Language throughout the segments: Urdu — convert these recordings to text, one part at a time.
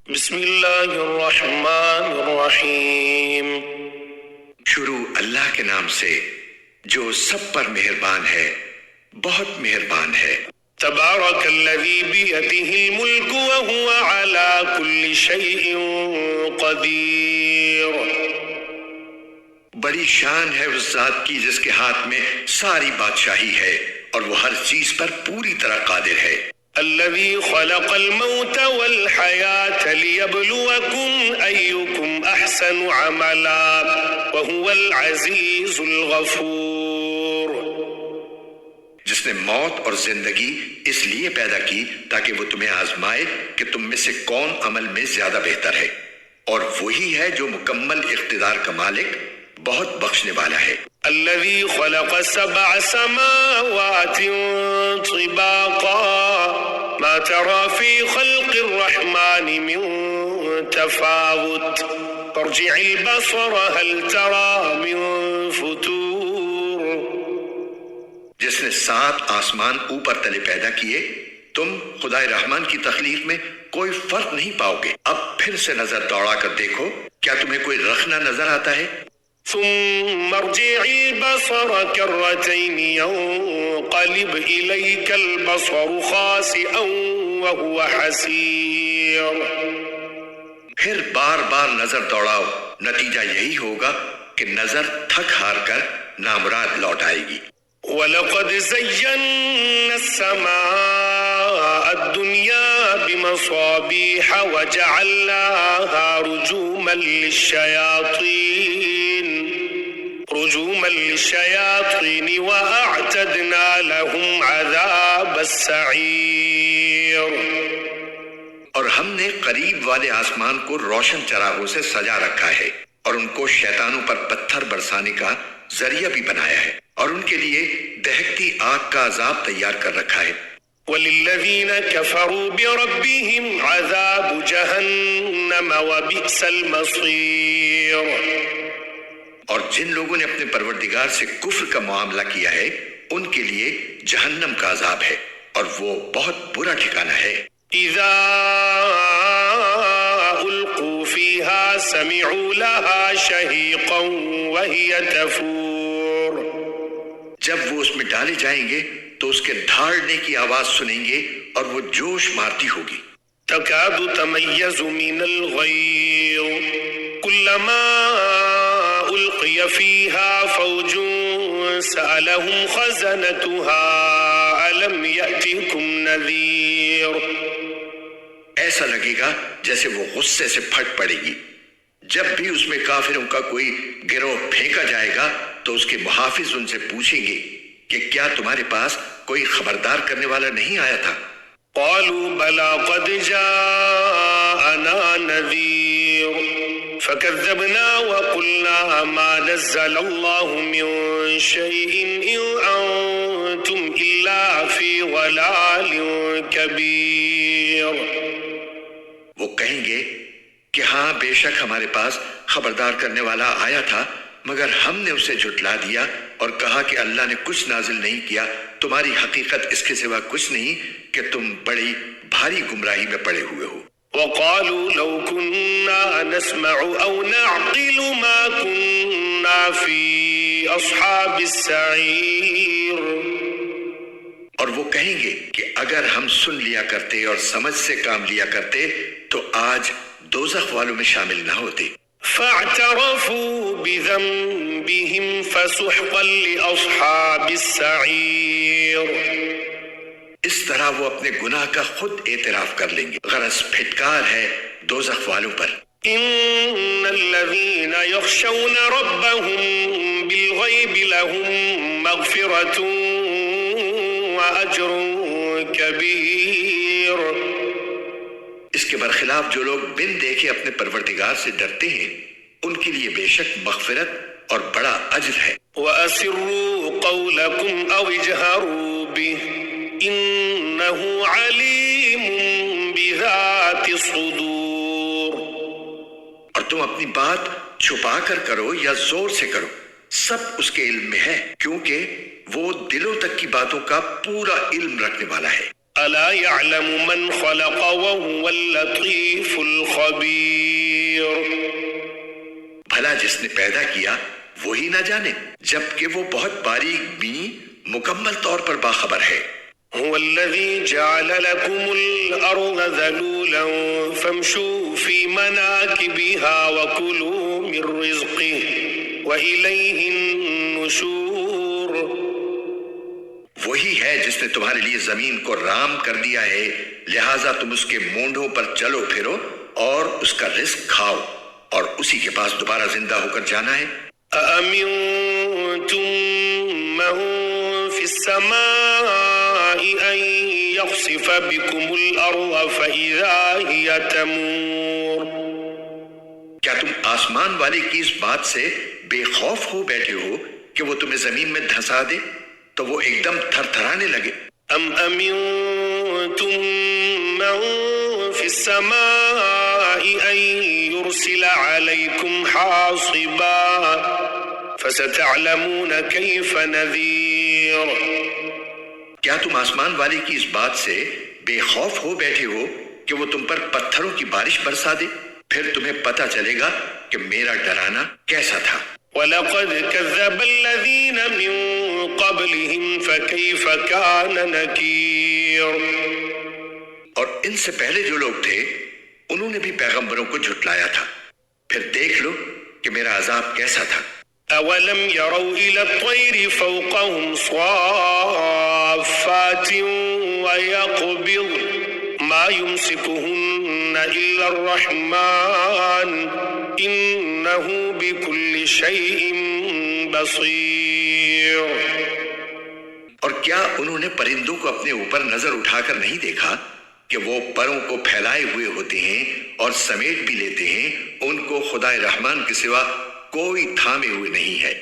بسم اللہ الرحمن الرحیم۔ شروع اللہ کے نام سے جو سب پر مہربان ہے، بہت مہربان ہے۔ تبارک الذی بیدہ الملک وہو علی کل شیء قدیر۔ بڑی شان ہے اس ذات کی جس کے ہاتھ میں ساری بادشاہی ہے اور وہ ہر چیز پر پوری طرح قادر ہے۔ الذی خلق الموت والحیاة لیبلوکم ایکم احسن عملا وہو العزیز الغفور۔ جس نے موت اور زندگی اس لیے پیدا کی تاکہ وہ تمہیں آزمائے کہ تم میں سے کون عمل میں زیادہ بہتر ہے، اور وہی ہے جو مکمل اقتدار کا مالک، بہت بخشنے والا ہے۔ الذي خلق 7 سماوات طباقا ما ترى في خلق الرحمن من تفاوت فارجع البصر هل ترى من فتور۔ جس نے 7 آسمان اوپر تلے پیدا کیے، تم خدائے رحمان کی تخلیق میں کوئی فرق نہیں پاؤ گے۔ اب پھر سے نظر دوڑا کر دیکھو، کیا تمہیں کوئی رخنہ نظر آتا ہے؟ ثم ارجع البصر كرتين ينقلب إليك البصر خاسئا وهو حسير۔ پھر بار بار نظر دوڑاؤ، نتیجہ یہی ہوگا کہ نظر تھک ہار کر نامراد لوٹ آئے گی۔ وَلَقَدْ زَيَّنَّا السَّمَاءَ الدُّنْيَا بِمَصَابِيحَ وَجَعَلْنَاهَا رجوما للشياطين وأعتدنا لهم عذاب السعير۔ اور ہم نے قریب والے آسمان کو روشن چراغوں سے سجا رکھا ہے اور ان کو شیطانوں پر پتھر برسانے کا ذریعہ بھی بنایا ہے، اور ان کے لیے دہکتی آگ کا عذاب تیار کر رکھا ہے۔ وَلِلَّذِينَ كَفَرُوا بِرَبِّهِمْ عَذَابُ جَهَنَّمَ وَبِئْسَ الْمَصِيرُ۔ اور جن لوگوں نے اپنے پروردگار سے کفر کا معاملہ کیا ہے، ان کے لیے جہنم کا عذاب ہے، اور وہ بہت برا ٹھکانہ ہے۔ اذا القوا فيها سمعوا لها شهيقا وهي تفور۔ جب وہ اس میں ڈالے جائیں گے تو اس کے دھاڑنے کی آواز سنیں گے اور وہ جوش مارتی ہوگی۔ تكاد تميز من الغيظ كلما ألقي فيها فوج سألهم خزنتها ألم يأتكم نذير۔ ایسا لگے گا جیسے وہ غصے سے پھٹ پڑے گی۔ جب بھی اس میں کافروں کا کوئی گروہ پھینکا جائے گا تو اس کے محافظ ان سے پوچھیں گے کہ کیا تمہارے پاس کوئی خبردار کرنے والا نہیں آیا تھا؟ قالوا بلى قد جاءنا نذير فكذبنا وقلنا ما نزل الله من شيء إن أنتم إلا في ضلال كبير۔ وہ کہیں گے کہ ہاں بے شک ہمارے پاس خبردار کرنے والا آیا تھا، مگر ہم نے اسے جھٹلا دیا اور کہا کہ اللہ نے کچھ نازل نہیں کیا، تمہاری حقیقت اس کے سوا کچھ نہیں کہ تم بڑی بھاری گمراہی میں پڑے ہوئے ہو۔ وقالوا لو كنا نسمع أو نعقل ما كنا في أصحاب السعير۔ اور وہ کہیں گے کہ اگر ہم سن لیا کرتے اور سمجھ سے کام لیا کرتے تو آج دوزخ والوں میں شامل نہ ہوتے۔ فاعترفوا بذنبهم فسحقا لأصحاب السعير۔ اس طرح وہ اپنے گناہ کا خود اعتراف کر لیں گے، غرض پھٹکار ہے دوزخ والوں پر۔ ان الذين يخشون ربهم بالغيب لهم مغفرة واجر كبير۔ اس کے برخلاف جو لوگ بن دیکھے اپنے پروردگار سے ڈرتے ہیں، ان کے لیے بے شک مغفرت اور بڑا اجر ہے۔ وَأَسِرُّوا قَوْلَكُمْ أَوْ اجْهَرُوا بِهِ إِنَّهُ عَلِيمٌ بِذَاتِ الصُّدُورِ۔ اور تم اپنی بات چھپا کر کرو یا زور سے کرو، سب اس کے علم میں ہے، کیونکہ وہ دلوں تک کی باتوں کا پورا علم رکھنے والا ہے۔ ألا يعلم من خلق وهو اللطيف الخبير. بھلا جس نے پیدا کیا وہی نہ جانے جبکہ وہ بہت باریک بینی مکمل طور پر باخبر ہے. هو الذي جعل لكم الأرض ذلولا فامشوا في مناكبها وكلوا من رزقه وإليه النشور. وہی ہے جس نے تمہارے لیے زمین کو رام کر دیا ہے، لہٰذا تم اس کے مونڈوں پر چلو پھرو اور اس کا رزق کھاؤ اور اسی کے پاس دوبارہ زندہ ہو کر جانا ہے. أأمنتم من في السماء أن يخسف بكم الأرض فإذا هي تمور. کیا تم آسمان والے کی اس بات سے بے خوف ہو بیٹھے ہو کہ وہ تمہیں زمین میں دھسا دے تو وہ ایک دم تھر تھرانے لگے؟ ام امنتم من في السماء ان يرسل عليكم حاصبا فستعلمون كيف نذير. کیا تم آسمان والے کی اس بات سے بے خوف ہو بیٹھے ہو کہ وہ تم پر پتھروں کی بارش برسا دے؟ پھر تمہیں پتہ چلے گا کہ میرا ڈرانا کیسا تھا. وَلَقَدْ كَذَّبَ الَّذِينَ مِن قَبْلِهِمْ فَكَيْفَ كَانَ نَكِيرٌ. اور ان سے پہلے جو لوگ تھے انہوں نے بھی پیغمبروں کو جھٹلایا تھا، پھر دیکھ لو کہ میرا عذاب کیسا تھا. أَوَلَمْ يَرَوْا إِلَى الطَّيْرِ فَوْقَهُمْ صَافَّاتٍ وَيَقْبِضْنَ مَا يُمْسِكُهُنَّ إِلَّا الرَّحْمَنُ إِنَّهُ بِكُلِّ شَيْءٍ بَصِيرٌ. اور کیا انہوں نے پرندوں کو اپنے اوپر نظر اٹھا کر نہیں دیکھا کہ وہ پروں کو پھیلائے ہوئے ہوتے ہیں اور سمیٹ بھی لیتے ہیں، ان کو خدائے رحمان کے سوا کوئی تھامے ہوئے نہیں ہے،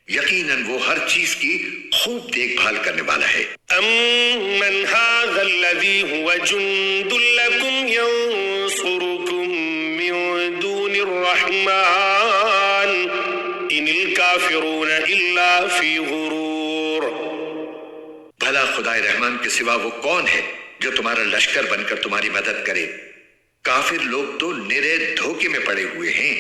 یقیناً وہ ہر چیز کی خوب دیکھ بھال کرنے والا ہے. أَمَّنْ هَذَا الَّذِي هُوَ جُنْدٌ لَكُمْ يَنْصُرُكُمْ مِنْ دُونِ الرَّحْمَنِ إِنِ الْكَافِرُونَ إِلَّا فِي غُرُورٍ. بھلا خدائے رحمان کے سوا وہ کون ہے جو تمہارا لشکر بن کر تمہاری مدد کرے؟ کافر لوگ تو نرے دھوکے میں پڑے ہوئے ہیں.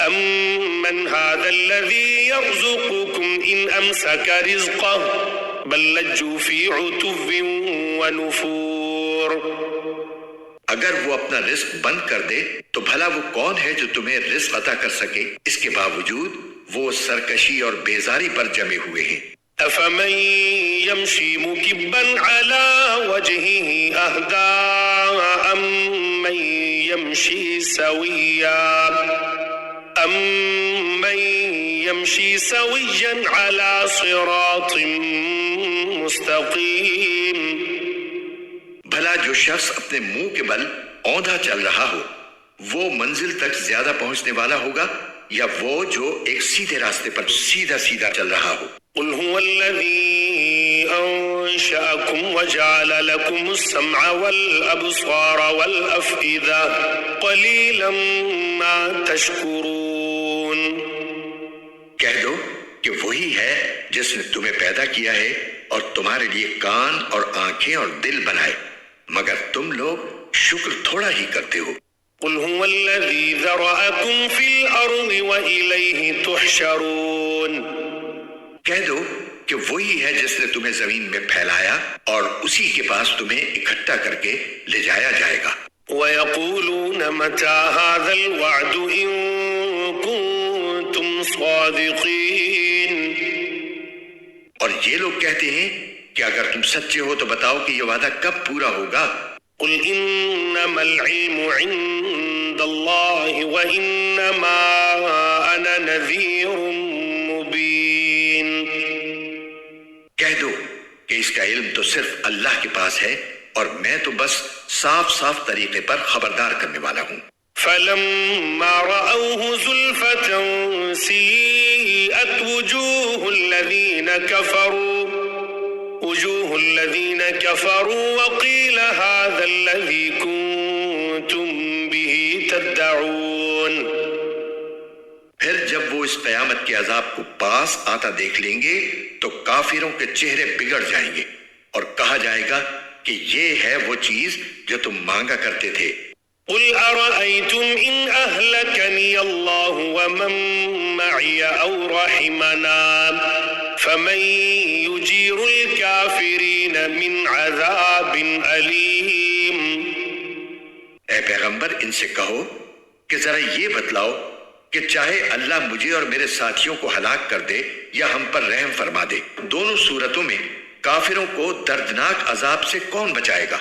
أَمَّنْ هَذَا الَّذِي يَرْزُقُكُمْ إِنْ أَمْسَكَ رِزْقَهُ بَلْ لَجُّوا فِي عُتُوٍّ وَنُفُورٍ. اگر وہ اپنا رزق بند کر دے تو بھلا وہ کون ہے جو تمہیں رزق عطا کر سکے؟ اس کے باوجود وہ سرکشی اور بیزاری پر جمے ہوئے ہیں. أَفَمَنْ يَمْشِي مُكِبًّا عَلَى وَجْهِهِ أَهْدَىٰ أَمَّنْ يَمْشِي سَوِيًّا عَلَى صِرَاطٍ مُسْتَقِيمٍ. بھلا جو شخص اپنے منہ کے بل اوندھا چل رہا ہو وہ منزل تک زیادہ پہنچنے والا ہوگا یا وہ جو ایک سیدھے راستے پر سیدھا سیدھا چل رہا ہو؟ قل هو الذي أنشأكم وجعل لكم السمع والأبصار والأفئدة قليلا ما تشكرون. کہہ دو کہ وہی ہے جس نے تمہیں پیدا کیا ہے اور تمہارے لیے کان اور آنکھیں اور دل بنائے، مگر تم لوگ شکر تھوڑا ہی کرتے ہو. قل هو الذي ذرأكم في الأرض وإليه تحشرون. کہہ دو کہ وہی ہے جس نے تمہیں زمین میں پھیلایا اور اسی کے پاس تمہیں اکٹھا کر کے لے جایا جائے گا. وَيَقُولُونَ مَتَى هَذَا الْوَعْدُ إِن كُنتُمْ صَادِقِينَ. اور یہ لوگ کہتے ہیں کہ اگر تم سچے ہو تو بتاؤ کہ یہ وعدہ کب پورا ہوگا. قُلْ إِنَّمَا الْعِلْمُ عِندَ اللَّهِ وَإِنَّمَا أَنَا نَذِيرٌ مُبِينٌ. کہہ دو کہ اس کا علم تو صرف اللہ کے پاس ہے اور میں تو بس صاف صاف طریقے پر خبردار کرنے والا ہوں. فَلَمَّا رَأَوْهُ زُلْفَةً سِيئَتْ وُجُوهُ الَّذِينَ كَفَرُوا وَقِيلَ هَذَا الَّذِي كُنتُم بِهِ تَدَّعُونَ. پھر جب وہ اس قیامت کے عذاب کو پاس آتا دیکھ لیں گے تو کافروں کے چہرے بگڑ جائیں گے اور کہا جائے گا کہ یہ ہے وہ چیز جو تم مانگا کرتے تھے۔ قل أرأيتم إن أهلكني الله ومن معي أو رحمنا فمن يجير الكافرين من عذاب أليم۔ اے پیغمبر ان سے کہو کہ ذرا یہ بتلاؤ کہ چاہے اللہ مجھے اور میرے ساتھیوں کو ہلاک کر دے یا ہم پر رحم فرما دے، دونوں صورتوں میں کافروں کو دردناک عذاب سے کون بچائے گا؟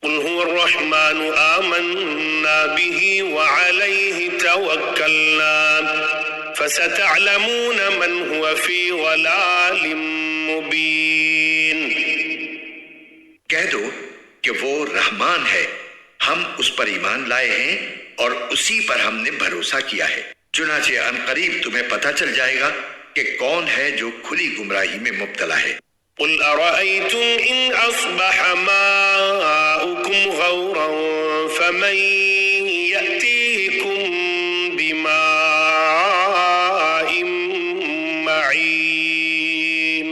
قل هو الرحمن آمنا به وعليه توكلنا فستعلمون من هو في ضلال مبين۔ کہہ دو کہ وہ رحمان ہے، ہم اس پر ایمان لائے ہیں اور اسی پر ہم نے بھروسہ کیا ہے، چنانچہ ان قریب تمہیں پتہ چل جائے گا کہ کون ہے جو کھلی گمراہی میں مبتلا ہے۔ قل أرأيتم إن أصبح ماؤكم غورا فمن يأتيكم بماء معين۔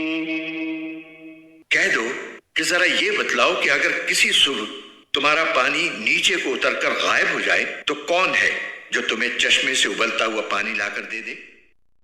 کہہ دو کہ ذرا یہ بتلاؤ کہ اگر کسی صبح تمہارا پانی نیچے کو اتر کر غائب ہو جائے تو کون ہے جو تمہیں چشمے سے ابلتا ہوا پانی لا کر دے دے؟